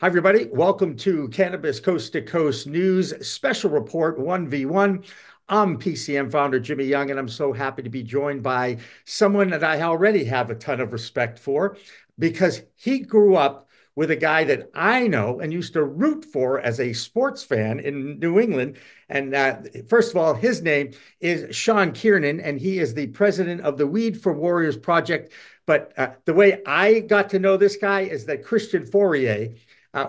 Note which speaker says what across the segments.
Speaker 1: Hi, everybody. Welcome to Cannabis Coast to Coast News Special Report 1v1. I'm PCM founder Jimmy Young, and I'm so happy to be joined by someone that I already have a ton of respect for because he grew up with a guy that I know and used to root for as a sports fan in New England. And first of all, his name is Sean Kiernan, and he is the president of the Weed for Warriors Project. But the way I got to know this guy is that Christian Fauria,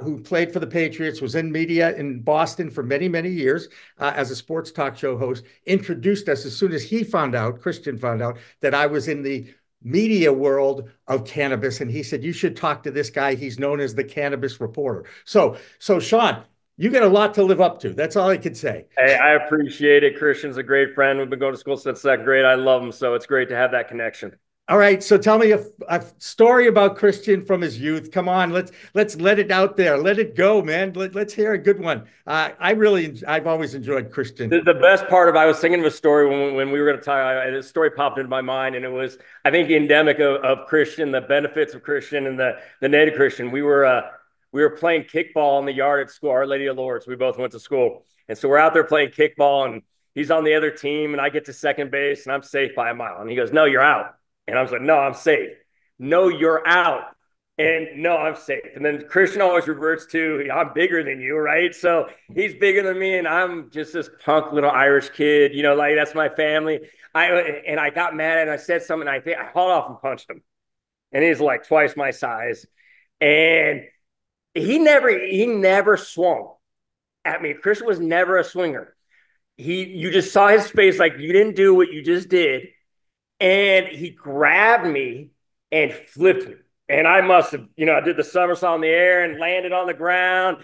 Speaker 1: who played for the Patriots, was in media in Boston for many, many years as a sports talk show host, introduced us as soon as Christian found out that I was in the media world of cannabis. And he said, you should talk to this guy. He's known as the cannabis reporter. So Sean, you got a lot to live up to. That's all I can say.
Speaker 2: Hey, I appreciate it. Christian's a great friend. We've been going to school since second grade. I love him, so it's great to have that connection.
Speaker 1: All right, so tell me a story about Christian from his youth. Come on, let's let it out there. Let it go, man. Let's hear a good one. I've always enjoyed Christian.
Speaker 2: The best part of I was thinking of a story when we were going to talk. This story popped into my mind, and it was I think endemic of Christian, the benefits of Christian, and the native Christian. We were playing kickball in the yard at school, Our Lady of Lourdes. We both went to school, and so we're out there playing kickball, and he's on the other team, and I get to second base, and I'm safe by a mile, and he goes, "No, you're out." And I was like, no, I'm safe. No, you're out. And no, I'm safe. And then Christian always reverts to, I'm bigger than you, right? So he's bigger than me, and I'm just this punk little Irish kid, like that's my family. I got mad and I said something. I think I hauled off and punched him. And he's like twice my size. And he never swung at me. Christian was never a swinger. You just saw his face like you didn't do what you just did. And he grabbed me and flipped me. And I must have, I did the somersault in the air and landed on the ground.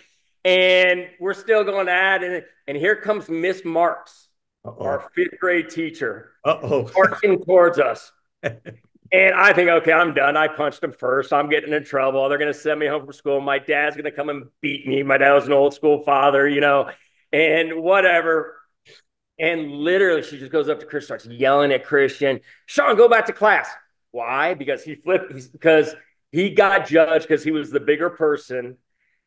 Speaker 2: And we're still going at it. And here comes Miss Marks, our fifth grade teacher, marching towards us. And I think, okay, I'm done. I punched him first. I'm getting in trouble. They're going to send me home from school. My dad's going to come and beat me. My dad was an old school father, and whatever. And literally, she just goes up to Christian, starts yelling at Christian, Sean, go back to class. Why? Because because he got judged because he was the bigger person.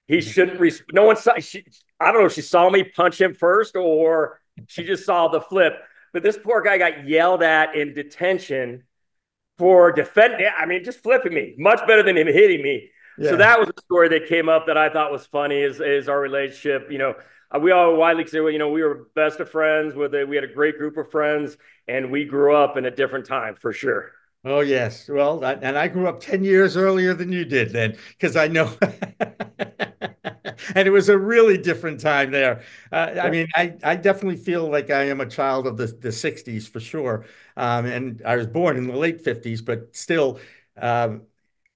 Speaker 2: He shouldn't, no one saw, I don't know if she saw me punch him first or she just saw the flip. But this poor guy got yelled at in detention for just flipping me, much better than him hitting me. Yeah. So that was a story that came up that I thought was funny is our relationship, we all widely say, we were best of friends we had a great group of friends and we grew up in a different time for sure.
Speaker 1: Oh, yes. Well, and I grew up 10 years earlier than you did then, because I know. And it was a really different time there. I definitely feel like I am a child of the 60s for sure. And I was born in the late 50s, but still,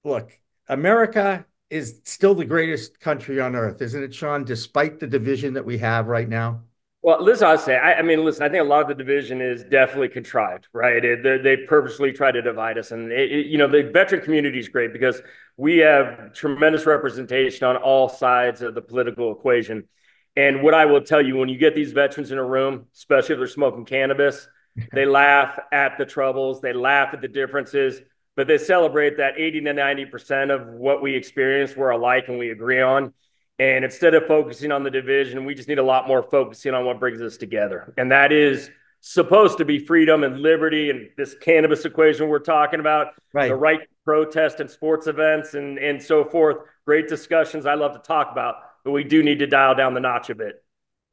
Speaker 1: look, America is still the greatest country on earth, isn't it, Sean, despite the division that we have right now?
Speaker 2: Well, listen, I'll say, I think a lot of the division is definitely contrived, right? They purposely try to divide us. And, the veteran community is great because we have tremendous representation on all sides of the political equation. And what I will tell you, when you get these veterans in a room, especially if they're smoking cannabis, they laugh at the troubles, they laugh at the differences, but they celebrate that 80 to 90% of what we experience we're alike and we agree on. And instead of focusing on the division, we just need a lot more focusing on what brings us together. And that is supposed to be freedom and liberty and this cannabis equation we're talking about, right. The right to protest and sports events and so forth. Great discussions I love to talk about, but we do need to dial down the notch a bit.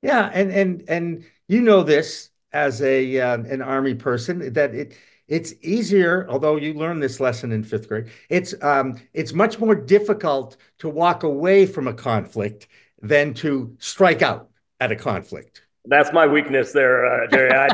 Speaker 1: Yeah, and you know this as an Army person that it's easier, although you learned this lesson in fifth grade. It's much more difficult to walk away from a conflict than to strike out at a conflict.
Speaker 2: That's my weakness there, Jerry. I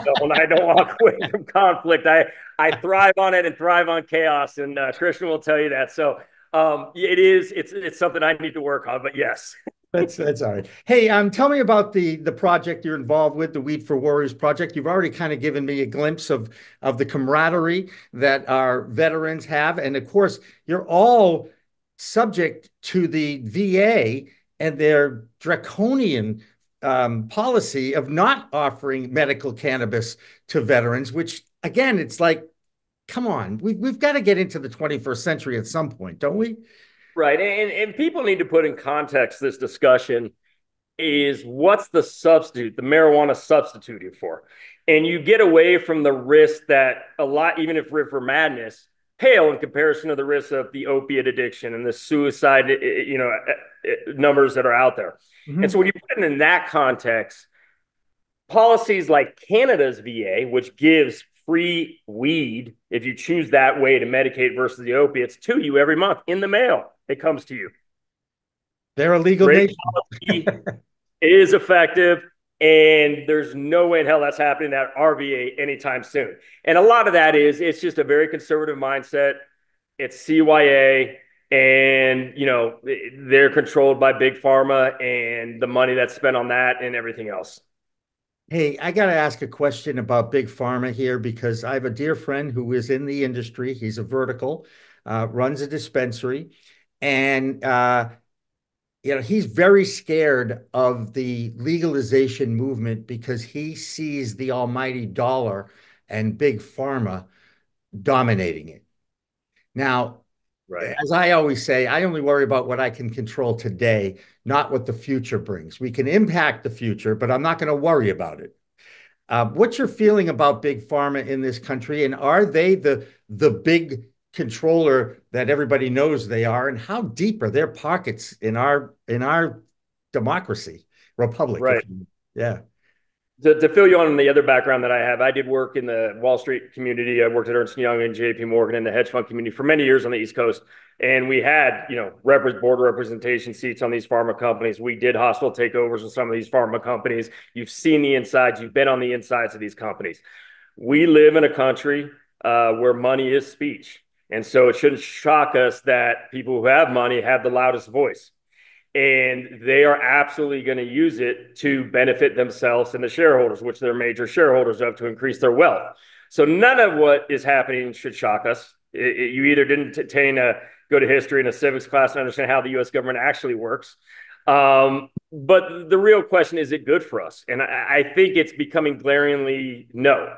Speaker 2: don't walk away from conflict. I thrive on it and thrive on chaos, and Christian will tell you that. So it's something I need to work on. But yes.
Speaker 1: That's all right. Hey, tell me about the project you're involved with, the Weed for Warriors project. You've already kind of given me a glimpse of the camaraderie that our veterans have, and of course, you're all subject to the VA and their draconian policy of not offering medical cannabis to veterans. Which, again, it's like, come on, we've got to get into the 21st century at some point, don't we?
Speaker 2: Right. And people need to put in context this discussion is what's the substitute, the marijuana substituted for? And you get away from the risk that a lot, even if river madness, pale in comparison to the risk of the opiate addiction and the suicide, numbers that are out there. And so
Speaker 1: Mhm.
Speaker 2: when you put it in that context, policies like Canada's VA, which gives free weed if you choose that way to medicate versus the opiates to you every month in the mail, it comes to you.
Speaker 1: They're a legal
Speaker 2: Great
Speaker 1: nation.
Speaker 2: policy, is effective, and there's no way in hell that's happening at RVA anytime soon. And a lot of that is it's just a very conservative mindset. It's CYA, and they're controlled by big pharma and the money that's spent on that and everything else.
Speaker 1: Hey, I got to ask a question about big pharma here because I have a dear friend who is in the industry. He's a vertical, runs a dispensary, and he's very scared of the legalization movement because he sees the almighty dollar and big pharma dominating it. Now,
Speaker 2: Right.
Speaker 1: as I always say, I only worry about what I can control today, not what the future brings. We can impact the future, but I'm not going to worry about it. What's your feeling about big pharma in this country, and are they the big controller that everybody knows they are? And how deep are their pockets in our democracy, republic?
Speaker 2: Right.
Speaker 1: Yeah.
Speaker 2: To fill you on the other background that I have, I did work in the Wall Street community. I worked at Ernst Young and JP Morgan in the hedge fund community for many years on the East Coast. And we had, board representation seats on these pharma companies. We did hostile takeovers with some of these pharma companies. You've seen the insides. You've been on the insides of these companies. We live in a country where money is speech. And so it shouldn't shock us that people who have money have the loudest voice, and they are absolutely going to use it to benefit themselves and the shareholders, which they're major shareholders of, to increase their wealth. So none of what is happening should shock us. You either didn't go to history in a civics class and understand how the U.S. government actually works. But the real question, is it good for us? And I think it's becoming glaringly no.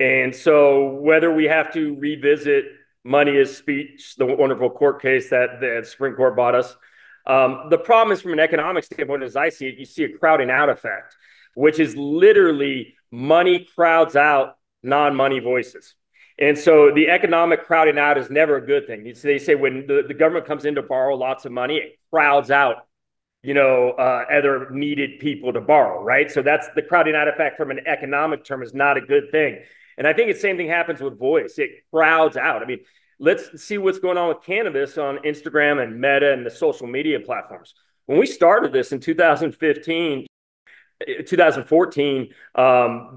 Speaker 2: And so whether we have to revisit money is speech, the wonderful court case that the Supreme Court bought us, the problem is, from an economic standpoint, as I see it, you see a crowding out effect, which is literally money crowds out non-money voices. And so the economic crowding out is never a good thing. They say when the government comes in to borrow lots of money, it crowds out, other needed people to borrow, right? So that's the crowding out effect from an economic term is not a good thing. And I think the same thing happens with voice. It crowds out. I mean, let's see what's going on with cannabis on Instagram and Meta and the social media platforms. When we started this in 2015, 2014,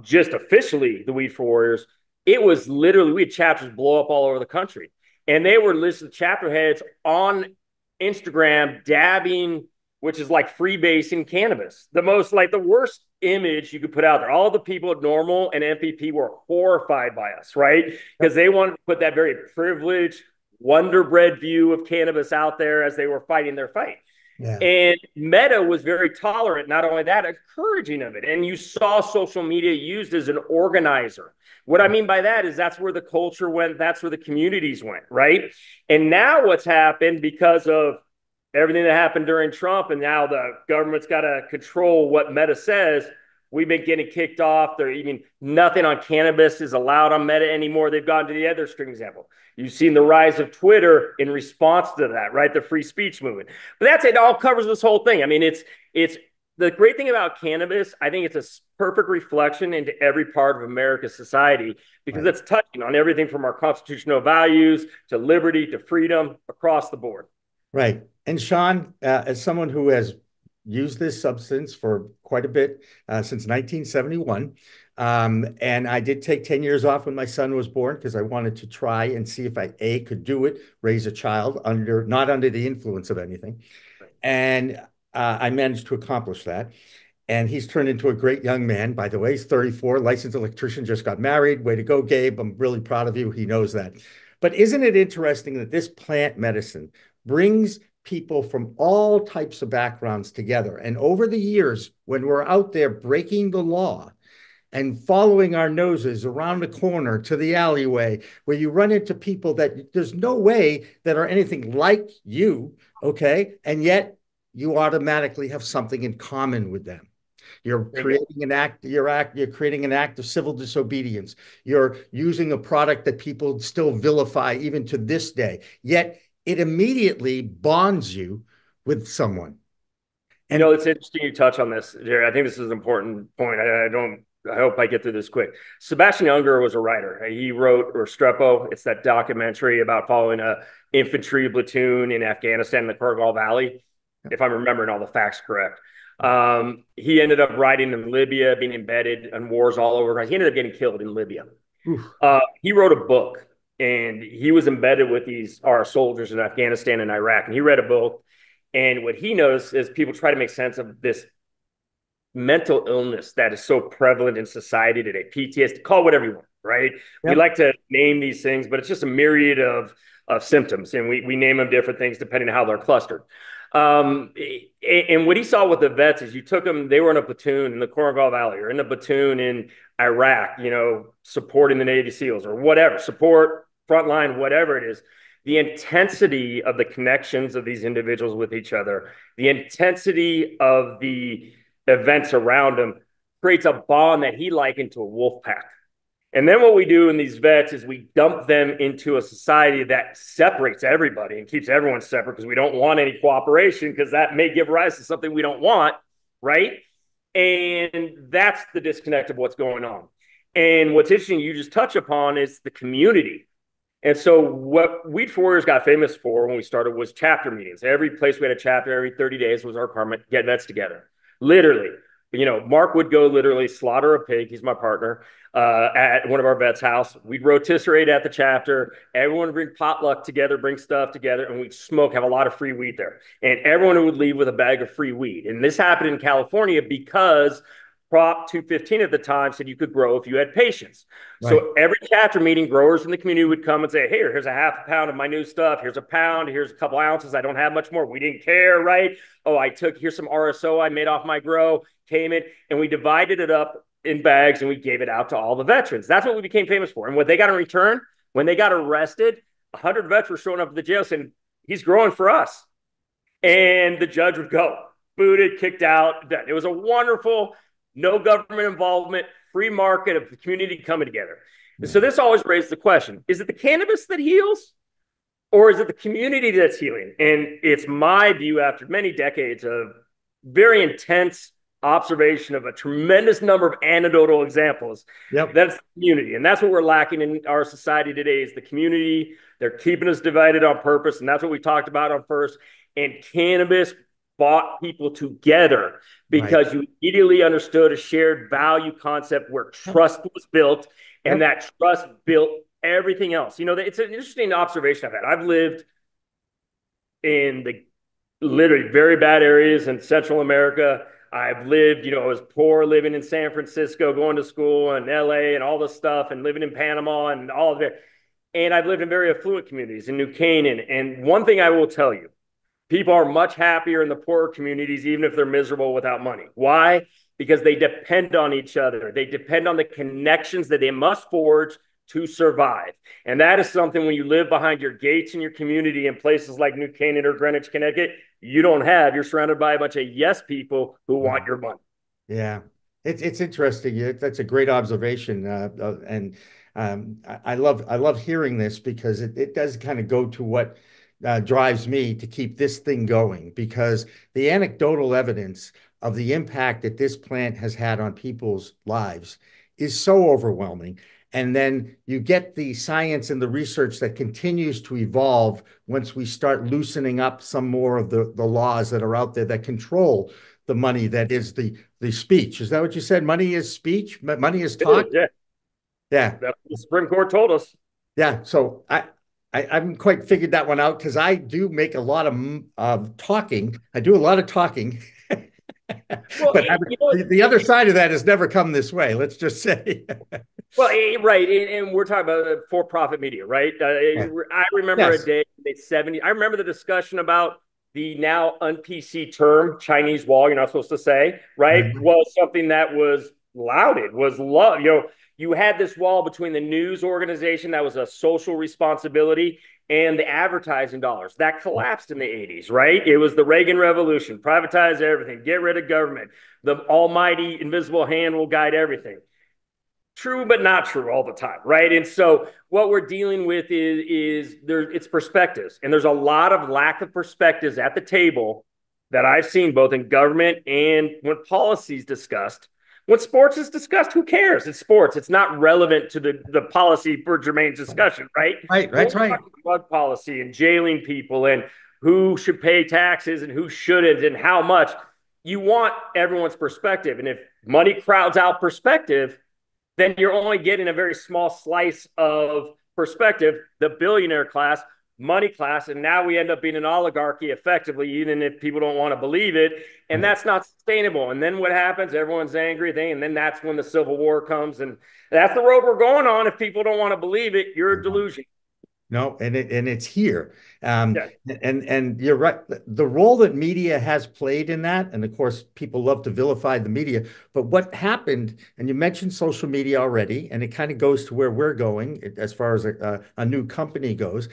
Speaker 2: just officially the Weed for Warriors, it was literally, we had chapters blow up all over the country. And they were listed chapter heads on Instagram dabbing, which is like freebasing cannabis. The worst image you could put out there. All the people at NORML and MPP were horrified by us, right? Because they wanted to put that very privileged, Wonder Bread view of cannabis out there as they were fighting their fight.
Speaker 1: Yeah.
Speaker 2: And Meta was very tolerant, not only that, encouraging of it. And you saw social media used as an organizer. What I mean by that is that's where the culture went, that's where the communities went, right? And now what's happened because of everything that happened during Trump, and now the government's got to control what Meta says, we've been getting kicked off. They're even nothing on cannabis is allowed on Meta anymore. They've gone to the other extreme example. You've seen the rise of Twitter in response to that, right? The free speech movement. But that's it. All covers this whole thing. I mean, it's the great thing about cannabis. I think it's a perfect reflection into every part of America's society because
Speaker 1: Right.
Speaker 2: it's touching on everything from our constitutional values to liberty to freedom across the board.
Speaker 1: Right. And Sean, as someone who has used this substance for quite a bit since 1971, and I did take 10 years off when my son was born because I wanted to try and see if I could do it, raise a child not under the influence of anything. And I managed to accomplish that. And he's turned into a great young man. By the way, he's 34, licensed electrician, just got married. Way to go, Gabe. I'm really proud of you. He knows that. But isn't it interesting that this plant medicine brings people from all types of backgrounds together? And over the years, when we're out there breaking the law, and following our noses around the corner to the alleyway where you run into people that there's no way that are anything like you, okay? And yet you automatically have something in common with them. You're creating an act, you're creating an act of civil disobedience. You're using a product that people still vilify even to this day. Yet it immediately bonds you with someone.
Speaker 2: You know, it's interesting you touch on this, Jerry. I think this is an important point. I hope I get through this quick. Sebastian Junger was a writer. He wrote Restrepo. It's that documentary about following a infantry platoon in Afghanistan in the Kurgal Valley, if I'm remembering all the facts correct. He ended up writing in Libya, being embedded in wars all over. He ended up getting killed in Libya. He wrote a book, and he was embedded with our soldiers in Afghanistan and Iraq. And he read a book, and what he noticed is people try to make sense of this mental illness that is so prevalent in society today. PTSD, call it whatever you want, right? Yep. We like to name these things, but it's just a myriad of symptoms, and we name them different things depending on how they're clustered. And what he saw with the vets is you took them, they were in a platoon in the Kurgal Valley or in a platoon in Iraq, you know, supporting the Navy SEALs or whatever, support, frontline, whatever it is. The intensity of the connections of these individuals with each other, the intensity of the events around them creates a bond that he likened to a wolf pack. And then what we do in these vets is we dump them into a society that separates everybody and keeps everyone separate because we don't want any cooperation because that may give rise to something we don't want, right? And that's the disconnect of what's going on. And what's interesting, you just touch upon, is the community. And so what we Warriors got famous for when we started was chapter meetings. Every place we had a chapter, every 30 days was our requirement, get vets together. Literally. You know, Mark would go literally slaughter a pig. He's my partner at one of our vets' house. We'd rotisserate at the chapter. Everyone would bring potluck together, bring stuff together, and we'd smoke, have a lot of free weed there. And everyone would leave with a bag of free weed. And this happened in California because Prop 215 at the time said you could grow if you had patience. Right. So every chapter meeting, growers in the community would come and say, hey, here's a half a pound of my new stuff. Here's a pound. Here's a couple ounces. I don't have much more. We didn't care, right? Oh, here's some RSO I made off my grow, came in, and we divided it up in bags and we gave it out to all the veterans. That's what we became famous for. And what they got in return, when they got arrested, 100 vets were showing up at the jail saying, he's growing for us. And the judge would go, booted, kicked out. It was a wonderful, no government involvement, free market of the community coming together. And so this always raised the question, is it the cannabis that heals or is it the community that's healing? And it's my view after many decades of very intense observation of a tremendous number of anecdotal examples. Yep. That's the community. And that's what we're lacking in our society today is the community. They're keeping us divided on purpose. And that's what we talked about on first. And cannabis brought people together because you immediately understood a shared value concept where trust was built, and that trust built everything else. You know, it's an interesting observation I've had. I've lived in the literally very bad areas in Central America. I've lived, I was poor living in San Francisco, going to school in LA and all this stuff, and living in Panama and all of it. And I've lived in very affluent communities in New Canaan. And one thing I will tell you, people are much happier in the poorer communities, even if they're miserable without money. Why? Because they depend on each other. They depend on the connections that they must forge to survive. And that is something when you live behind your gates in your community in places like New Canaan or Greenwich, Connecticut, you don't have. You're surrounded by a bunch of yes people who want your money.
Speaker 1: Yeah, it's interesting. That's a great observation. And I love hearing this because it does kind of go to what drives me to keep this thing going, because the anecdotal evidence of the impact that this plant has had on people's lives is so overwhelming. And then you get the science and the research that continues to evolve once we start loosening up some more of the laws that are out there that control the money that is the speech. Is that what you said? Money is speech? Money is talk?
Speaker 2: Yeah.
Speaker 1: Yeah.
Speaker 2: That's what the Supreme Court told us.
Speaker 1: Yeah. So I haven't quite figured that one out because I do make a lot of talking. I do a lot of talking. Well, but the other side of that has never come this way, let's just say.
Speaker 2: Well, right. And we're talking about for-profit media, right? I remember a day in the 70s. I remember the discussion about the now un-PC term, Chinese wall, you're not supposed to say, right? Was something that was lauded, was love. You had this wall between the news organization that was a social responsibility and the advertising dollars that collapsed in the 80s, right? It was the Reagan Revolution, privatize everything, get rid of government. The almighty invisible hand will guide everything. True, but not true all the time, right? And so what we're dealing with is it's perspectives, and there's a lot of lack of perspectives at the table that I've seen both in government and when policy is discussed. When sports is discussed, who cares? It's sports. It's not relevant to the policy for Jermaine's discussion, right?
Speaker 1: Right, that's right.
Speaker 2: Drug policy and jailing people and who should pay taxes and who shouldn't and how much. You want everyone's perspective. And if money crowds out perspective, then you're only getting a very small slice of perspective, the billionaire class, money class, and now we end up being an oligarchy effectively, even if people don't want to believe it, and that's not sustainable. And then what happens? Everyone's angry, and then that's when the Civil War comes, and that's the road we're going on. If people don't want to believe it, you're a delusion.
Speaker 1: No, and it's here.
Speaker 2: Yeah.
Speaker 1: And you're right. The role that media has played in that, and of course, people love to vilify the media. But what happened, and you mentioned social media already, and it kind of goes to where we're going as far as a new company goes.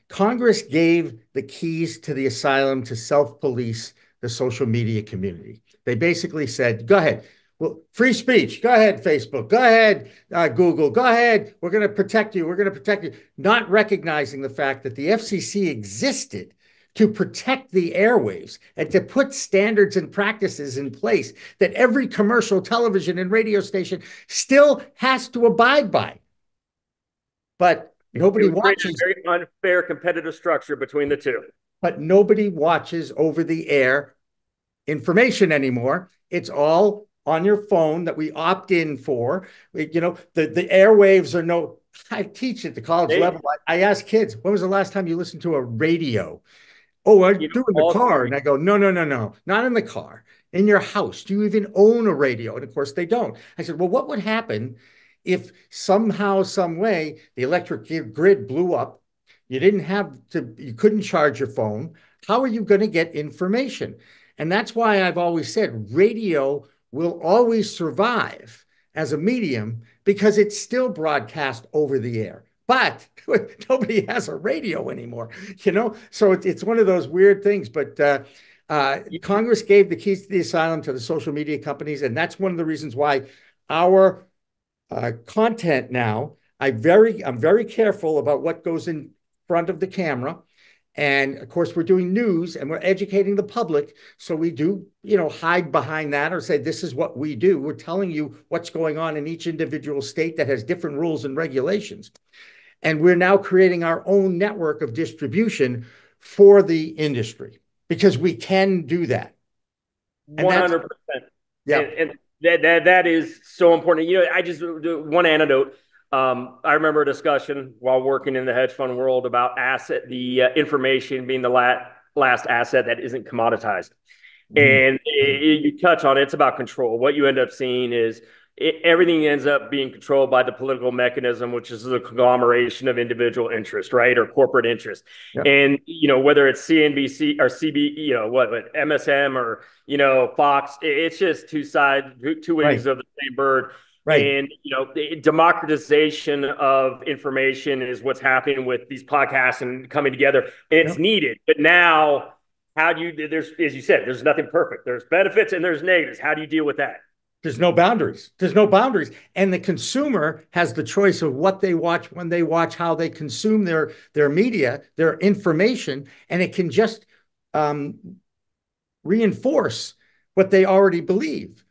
Speaker 1: Congress gave the keys to the asylum to self-police the social media community. They basically said, go ahead. Well, free speech. Go ahead, Facebook. Go ahead, Google. Go ahead. We're going to protect you. We're going to protect you. Not recognizing the fact that the FCC existed to protect the airwaves and to put standards and practices in place that every commercial television and radio station still has to abide by. But nobody watches.
Speaker 2: A very unfair competitive structure between the two.
Speaker 1: But nobody watches over the air information anymore. It's all on your phone that we opt in for. The airwaves are no. I teach at the college level. I ask kids, when was the last time you listened to a radio? Oh, I do in the car. And I go, no, not in the car. In your house. Do you even own a radio? And of course they don't. I said, well, what would happen if somehow, some way, the electric grid blew up? You couldn't charge your phone. How are you going to get information? And that's why I've always said radio will always survive as a medium because it's still broadcast over the air. But nobody has a radio anymore, So it's one of those weird things. But Congress gave the keys to the asylum to the social media companies, and that's one of the reasons why our content now, I'm very careful about what goes in front of the camera. And of course, we're doing news and we're educating the public. So we do, hide behind that or say, this is what we do. We're telling you what's going on in each individual state that has different rules and regulations. And we're now creating our own network of distribution for the industry because we can do that.
Speaker 2: 100%.
Speaker 1: Yeah.
Speaker 2: And that is so important. I just do one anecdote. I remember a discussion while working in the hedge fund world about the information being the last asset that isn't commoditized. And you touch on it, it's about control. What you end up seeing is everything ends up being controlled by the political mechanism, which is the conglomeration of individual interest, right? Or corporate interest. Yep. And, whether it's CNBC or MSM or, Fox, it's just two wings of the same bird.
Speaker 1: Right.
Speaker 2: And, the democratization of information is what's happening with these podcasts and coming together. And it's needed. But now, as you said, there's nothing perfect. There's benefits and there's negatives. How do you deal with that?
Speaker 1: There's no boundaries. And the consumer has the choice of what they watch, when they watch, how they consume their media, their information, and it can just reinforce what they already believe.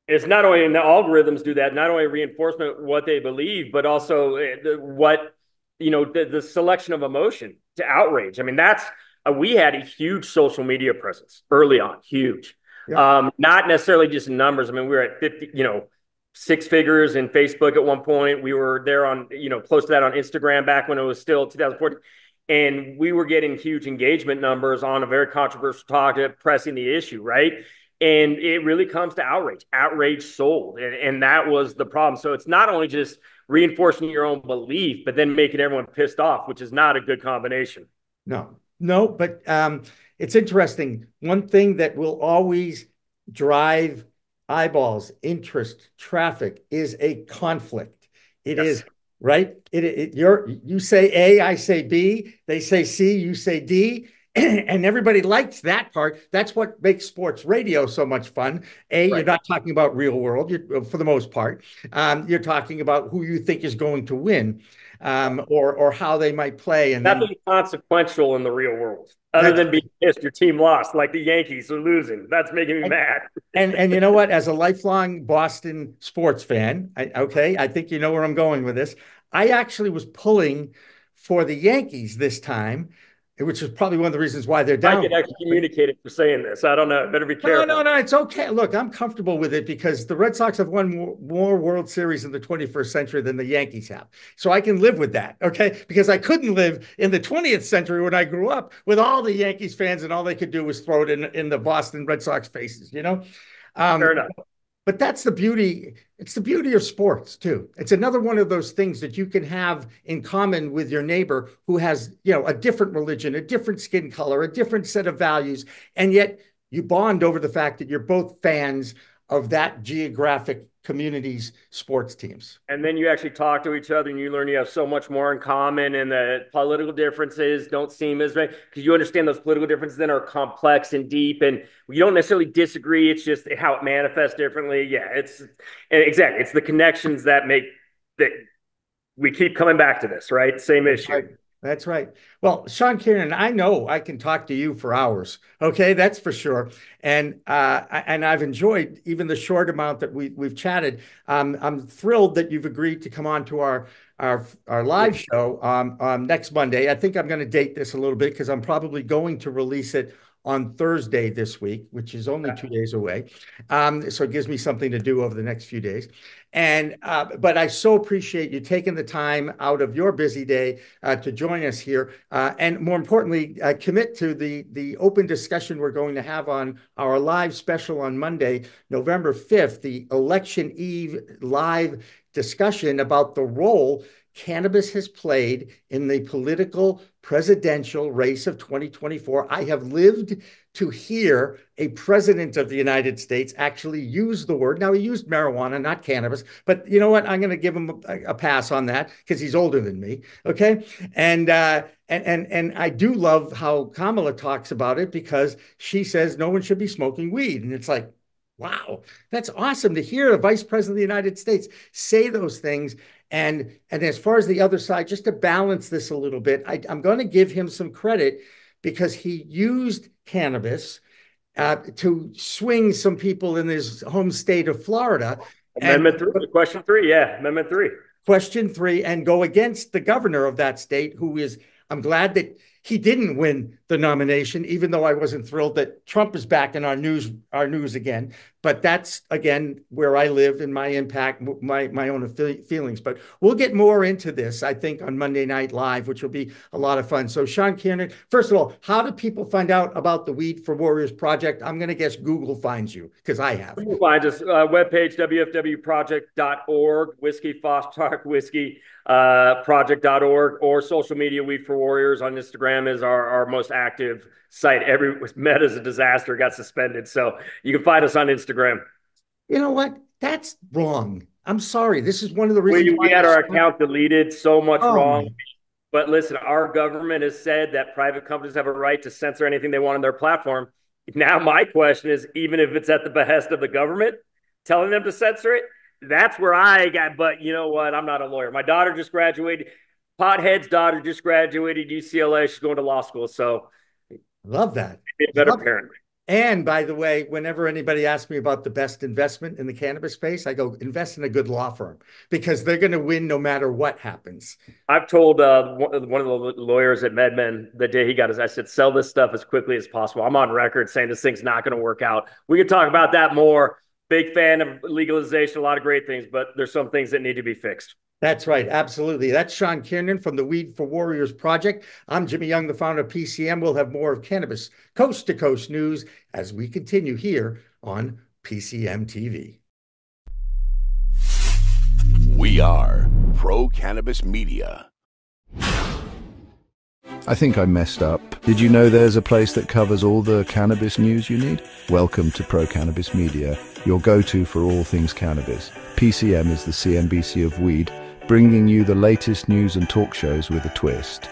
Speaker 2: It's not only, and the algorithms do that, not only reinforcement of what they believe, but also the selection of emotion to outrage. I mean, we had a huge social media presence early on, huge. Yeah. Not necessarily just numbers. I mean, we were at 50, six figures in Facebook at one point. We were there on, close to that on Instagram back when it was still 2014. And we were getting huge engagement numbers on a very controversial topic, pressing the issue, right? And it really comes to outrage. Outrage sold. And that was the problem. So it's not only just reinforcing your own belief, but then making everyone pissed off, which is not a good combination.
Speaker 1: No, but it's interesting. One thing that will always drive eyeballs, interest, traffic is a conflict. It is,
Speaker 2: Yes.
Speaker 1: right? You say A, I say B, they say C, you say D. And everybody likes that part. That's what makes sports radio so much fun. A, you're
Speaker 2: Right.
Speaker 1: not talking about real world for the most part. You're talking about who you think is going to win, or how they might play. And then
Speaker 2: Nothing consequential in the real world other
Speaker 1: that's
Speaker 2: than being pissed your team lost, like the Yankees are losing. That's making me
Speaker 1: and,
Speaker 2: mad.
Speaker 1: and you know what? As a lifelong Boston sports fan, okay, I think you know where I'm going with this. I actually was pulling for the Yankees this time, which is probably one of the reasons why they're
Speaker 2: Might
Speaker 1: down.
Speaker 2: get excommunicated for saying this. I don't know. Better be
Speaker 1: No, no,
Speaker 2: careful.
Speaker 1: no, it's okay. Look, I'm comfortable with it because the Red Sox have won more World Series in the 21st century than the Yankees have. So I can live with that, okay? Because I couldn't live in the 20th century when I grew up with all the Yankees fans and all they could do was throw it in the Boston Red Sox faces, you know?
Speaker 2: Fair
Speaker 1: Um,
Speaker 2: enough.
Speaker 1: but that's the beauty. It's the beauty of sports too. It's another one of those things that you can have in common with your neighbor who has, a different religion, a different skin color, a different set of values, and yet you bond over the fact that you're both fans of that geographic community's sports teams.
Speaker 2: And then you actually talk to each other and you learn you have so much more in common, and the political differences don't seem as big because you understand those political differences then are complex and deep, and you don't necessarily disagree. It's just how it manifests differently. Yeah, it's exactly. It's the connections that make that we keep coming back to this, right? Same
Speaker 1: That's
Speaker 2: issue.
Speaker 1: right. That's right. Well, Sean Kiernan, I know I can talk to you for hours. Okay, that's for sure. And I've enjoyed even the short amount that we've chatted. I'm thrilled that you've agreed to come on to our live show next Monday. I think I'm going to date this a little bit because I'm probably going to release it on Thursday this week, which is only 2 days away. So it gives me something to do over the next few days. And but I so appreciate you taking the time out of your busy day to join us here, and more importantly, commit to the open discussion we're going to have on our live special on Monday, November 5th, the election eve live discussion about the role cannabis has played in the political presidential race of 2024. I have lived to hear a president of the United States actually use the word. Now, he used marijuana, not cannabis, but you know what? I'm going to give him a pass on that because he's older than me. Okay. And I do love how Kamala talks about it because she says no one should be smoking weed. And it's like, wow, that's awesome to hear a vice president of the United States say those things. And as far as the other side, just to balance this a little bit, I'm going to give him some credit because he used cannabis to swing some people in his home state of Florida. And
Speaker 2: Amendment 3, question 3. Yeah, Amendment 3.
Speaker 1: question 3, and go against the governor of that state, who is, I'm glad that he didn't win the nomination, even though I wasn't thrilled that Trump is back in our news again. But that's, again, where I live and my impact, my own feelings. But we'll get more into this, I think, on Monday Night Live, which will be a lot of fun. So, Sean Kiernan, first of all, how do people find out about the Weed for Warriors project? I'm going to guess Google finds you, because I have.
Speaker 2: You can find us webpage, wfwproject.org, Whiskey, Foster Whiskey, project.org, or social media. Weed for Warriors on Instagram is our most active site. Meta's a disaster, got suspended. So you can find us on Instagram.
Speaker 1: You know what? That's wrong. I'm sorry. This is one of the reasons
Speaker 2: We
Speaker 1: why
Speaker 2: had our account deleted, so much
Speaker 1: oh
Speaker 2: wrong.
Speaker 1: my.
Speaker 2: But listen, our government has said that private companies have a right to censor anything they want on their platform. Now, my question is, even if it's at the behest of the government, telling them to censor it, that's where I got. But you know what? I'm not a lawyer. My daughter just graduated. Pothead's daughter just graduated UCLA. She's going to law school. So
Speaker 1: Love that.
Speaker 2: be a better
Speaker 1: Love
Speaker 2: parent.
Speaker 1: And by the way, whenever anybody asks me about the best investment in the cannabis space, I go invest in a good law firm because they're going to win no matter what happens.
Speaker 2: I've told one of the lawyers at MedMen the day he got his, I said, sell this stuff as quickly as possible. I'm on record saying this thing's not going to work out. We could talk about that more. Big fan of legalization, a lot of great things, but there's some things that need to be fixed.
Speaker 1: That's right. Absolutely. That's Sean Kiernan from the Weed for Warriors Project. I'm Jimmy Young, the founder of PCM. We'll have more of Cannabis Coast to Coast news as we continue here on PCMTV.
Speaker 3: We are Pro Cannabis Media. I think I messed up. Did you know there's a place that covers all the cannabis news you need? Welcome to Pro Cannabis Media, your go-to for all things cannabis. PCM is the CNBC of weed, bringing you the latest news and talk shows with a twist.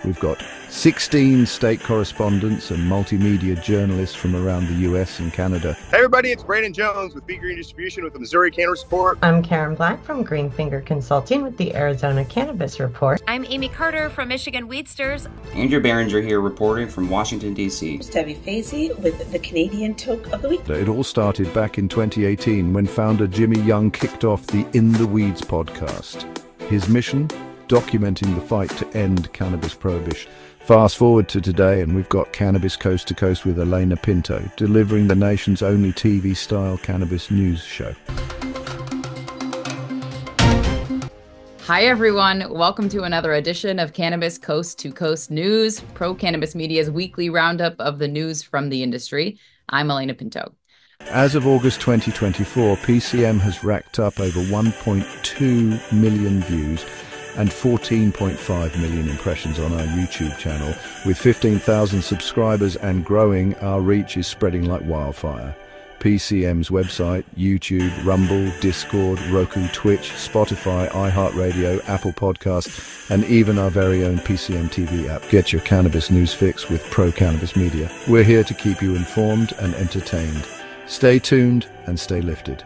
Speaker 3: We've got 16 state correspondents and multimedia journalists from around the US and Canada.
Speaker 4: Hey everybody, it's Brandon Jones with Be Green Distribution with the Missouri Cannabis Report.
Speaker 5: I'm Karen Black from Green Finger Consulting with the Arizona Cannabis Report.
Speaker 6: I'm Amy Carter from Michigan Weedsters.
Speaker 7: Andrew Behringer here reporting from Washington, D.C.
Speaker 8: Debbie Fazy with the Canadian Toke of the Week.
Speaker 3: It all started back in 2018 when founder Jimmy Young kicked off the In the Weeds podcast. His mission? Documenting the fight to end cannabis prohibition. Fast forward to today and we've got Cannabis Coast to Coast with Elena Pinto, delivering the nation's only TV-style cannabis news show.
Speaker 9: Hi everyone, welcome to another edition of Cannabis Coast to Coast News, Pro Cannabis Media's weekly roundup of the news from the industry. I'm Elena Pinto.
Speaker 3: As of August 2024, PCM has racked up over 1.2 million views and 14.5 million impressions on our YouTube channel. With 15,000 subscribers and growing, our reach is spreading like wildfire. PCM's website, YouTube, Rumble, Discord, Roku, Twitch, Spotify, iHeartRadio, Apple Podcasts, and even our very own PCMTV app. Get your cannabis news fix with Pro Cannabis Media. We're here to keep you informed and entertained. Stay tuned and stay lifted.